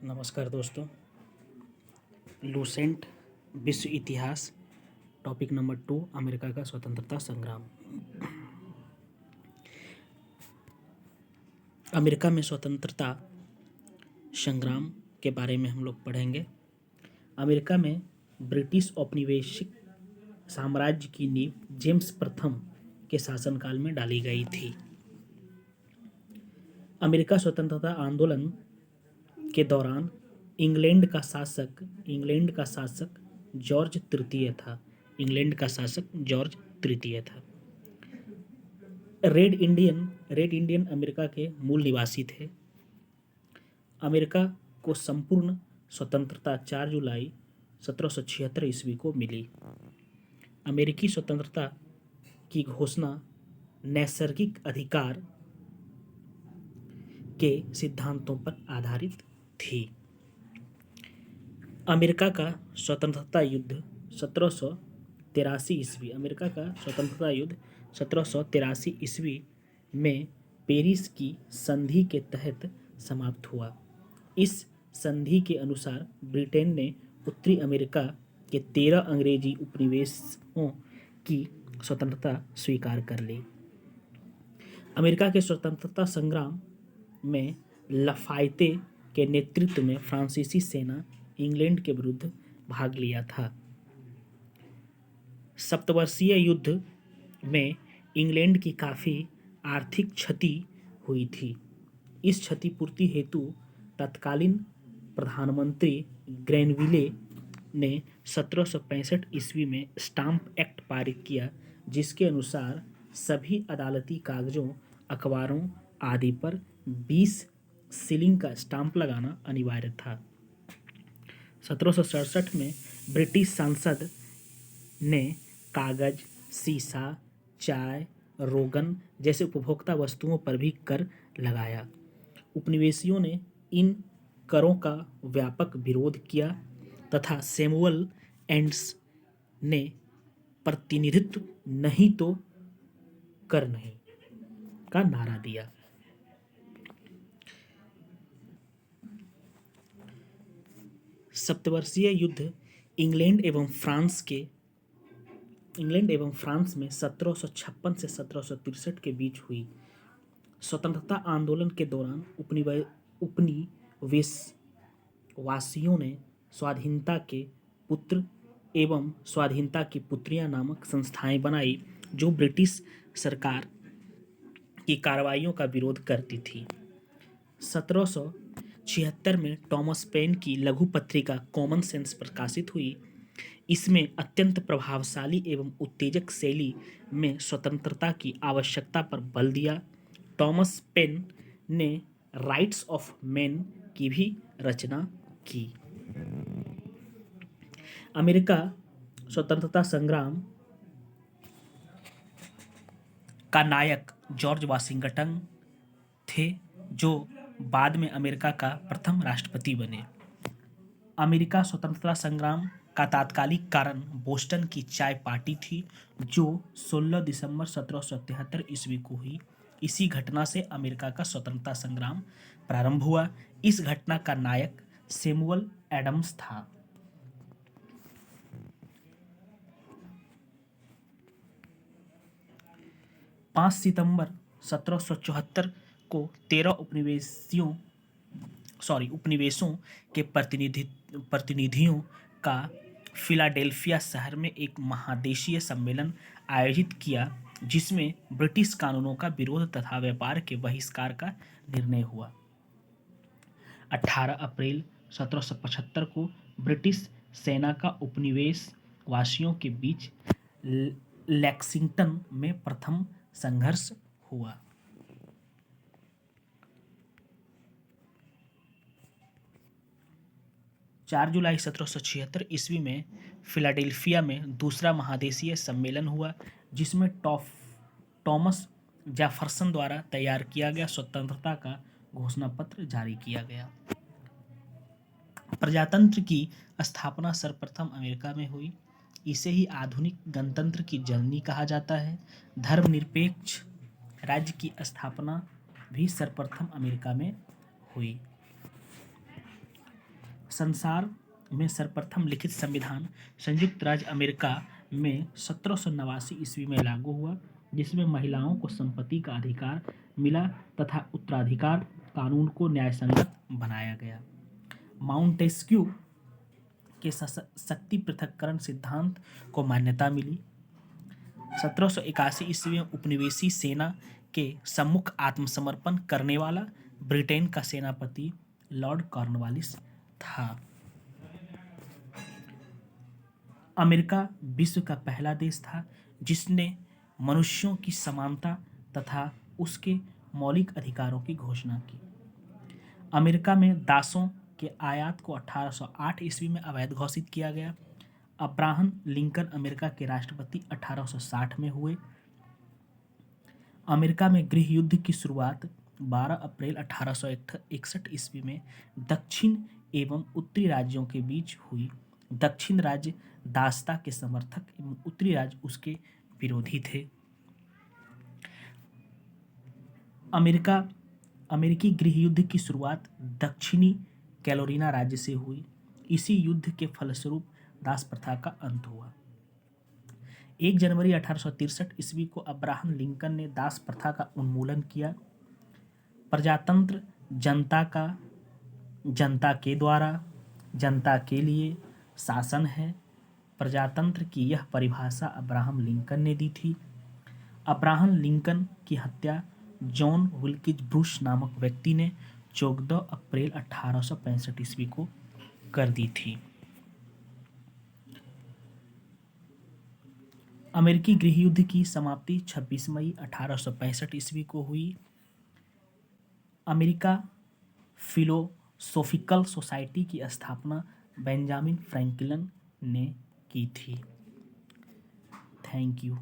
नमस्कार दोस्तों। लूसेंट विश्व इतिहास टॉपिक नंबर 2 अमेरिका का स्वतंत्रता संग्राम। अमेरिका में स्वतंत्रता संग्राम के बारे में हम लोग पढ़ेंगे। अमेरिका में ब्रिटिश औपनिवेशिक साम्राज्य की नींव जेम्स प्रथम के शासनकाल में डाली गई थी। अमेरिका स्वतंत्रता आंदोलन के दौरान इंग्लैंड का शासक जॉर्ज तृतीय था। रेड इंडियन अमेरिका के मूल निवासी थे। अमेरिका को संपूर्ण स्वतंत्रता 4 जुलाई 1776 ईस्वी को मिली। अमेरिकी स्वतंत्रता की घोषणा नैसर्गिक अधिकार के सिद्धांतों पर आधारित थी। अमेरिका का स्वतंत्रता युद्ध 1783 ईस्वी में पेरिस की संधि के तहत समाप्त हुआ। इस संधि के अनुसार ब्रिटेन ने उत्तरी अमेरिका के 13 अंग्रेजी उपनिवेशों की स्वतंत्रता स्वीकार कर ली। अमेरिका के स्वतंत्रता संग्राम में लफायते के नेतृत्व में फ्रांसीसी सेना इंग्लैंड के विरुद्ध भाग लिया था। सप्तवर्षीय युद्ध में इंग्लैंड की काफ़ी आर्थिक क्षति हुई थी। इस क्षतिपूर्ति हेतु तत्कालीन प्रधानमंत्री ग्रैनविले ने 1765 ईस्वी में स्टाम्प एक्ट पारित किया, जिसके अनुसार सभी अदालती कागजों, अखबारों आदि पर 20 शिलिंग का स्टाम्प लगाना अनिवार्य था। 1767 में ब्रिटिश संसद ने कागज, सीसा, चाय, रोगन जैसे उपभोक्ता वस्तुओं पर भी कर लगाया। उपनिवेशियों ने इन करों का व्यापक विरोध किया तथा सैमुअल एडम्स ने प्रतिनिधित्व नहीं तो कर नहीं का नारा दिया। सप्तवर्षीय युद्ध इंग्लैंड एवं फ्रांस में 1756 से 1763 के बीच हुई। स्वतंत्रता आंदोलन के दौरान उपनिवेशवासियों ने स्वाधीनता के पुत्र एवं स्वाधीनता की पुत्रियां नामक संस्थाएं बनाई, जो ब्रिटिश सरकार की कार्रवाइयों का विरोध करती थी। 1776 में टॉमस पेन की लघु पत्रिका कॉमन सेंस प्रकाशित हुई। इसमें अत्यंत प्रभावशाली एवं उत्तेजक शैली में स्वतंत्रता की आवश्यकता पर बल दिया। टॉमस पेन ने राइट्स ऑफ मैन की भी रचना की। अमेरिका स्वतंत्रता संग्राम का नायक जॉर्ज वाशिंगटन थे, जो बाद में अमेरिका का प्रथम राष्ट्रपति बने। अमेरिका स्वतंत्रता संग्राम का तात्कालिक कारण बोस्टन की चाय पार्टी थी, जो 16 दिसंबर 1773 ईस्वी को हुई। इसी घटना से अमेरिका का स्वतंत्रता संग्राम प्रारंभ हुआ। इस घटना का नायक सैमुअल एडम्स था। पाँच सितंबर 1774 को 13 उपनिवेशों के प्रतिनिधियों का फिलाडेल्फिया शहर में एक महादेशीय सम्मेलन आयोजित किया, जिसमें ब्रिटिश कानूनों का विरोध तथा व्यापार के बहिष्कार का निर्णय हुआ। 18 अप्रैल 1775 को ब्रिटिश सेना का उपनिवेश वासियों के बीच लेक्सिंगटन में प्रथम संघर्ष हुआ। चार जुलाई 1776 ईस्वी में फिलाडेल्फिया में दूसरा महादेशीय सम्मेलन हुआ, जिसमें टॉमस जेफरसन द्वारा तैयार किया गया स्वतंत्रता का घोषणा पत्र जारी किया गया। प्रजातंत्र की स्थापना सर्वप्रथम अमेरिका में हुई। इसे ही आधुनिक गणतंत्र की जननी कहा जाता है। धर्मनिरपेक्ष राज्य की स्थापना भी सर्वप्रथम अमेरिका में हुई। संसार में सर्वप्रथम लिखित संविधान संयुक्त राज्य अमेरिका में 1789 ईस्वी में लागू हुआ, जिसमें महिलाओं को संपत्ति का अधिकार मिला तथा उत्तराधिकार कानून को न्यायसंगत बनाया गया। माउंटेस्क्यू के शक्ति पृथक्करण सिद्धांत को मान्यता मिली। 1781 ईस्वी में उपनिवेशी सेना के सम्मुख आत्मसमर्पण करने वाला ब्रिटेन का सेनापति लॉर्ड कॉर्नवालिस था। अमेरिका विश्व का पहला देश था जिसने मनुष्यों की समानता तथा उसके मौलिक अधिकारों की घोषणा की। अमेरिका में दासों के आयात को 1808 ईस्वी में अवैध घोषित किया गया। अब्राहम लिंकन अमेरिका के राष्ट्रपति 1860 में हुए। अमेरिका में गृह युद्ध की शुरुआत 12 अप्रैल 1861 ईस्वी में दक्षिण एवं उत्तरी राज्यों के बीच हुई। दक्षिण राज्य दासता के समर्थक एवं उत्तरी राज्य उसके विरोधी थे। अमेरिकी गृह युद्ध की शुरुआत दक्षिणी कैरोलिना राज्य से हुई। इसी युद्ध के फलस्वरूप दास प्रथा का अंत हुआ। 1 जनवरी 1863 ईस्वी को अब्राहम लिंकन ने दास प्रथा का उन्मूलन किया। प्रजातंत्र जनता के द्वारा जनता के लिए शासन है। प्रजातंत्र की यह परिभाषा अब्राहम लिंकन ने दी थी। अब्राहम लिंकन की हत्या जॉन विल्किंस ब्रूस नामक व्यक्ति ने 14 अप्रैल 1865 ईस्वी को कर दी थी। अमेरिकी गृह युद्ध की समाप्ति 26 मई 1865 ईस्वी को हुई। अमेरिका फिलोसॉफिकल सोसाइटी की स्थापना बेंजामिन फ्रैंकलिन ने की थी। Thank you.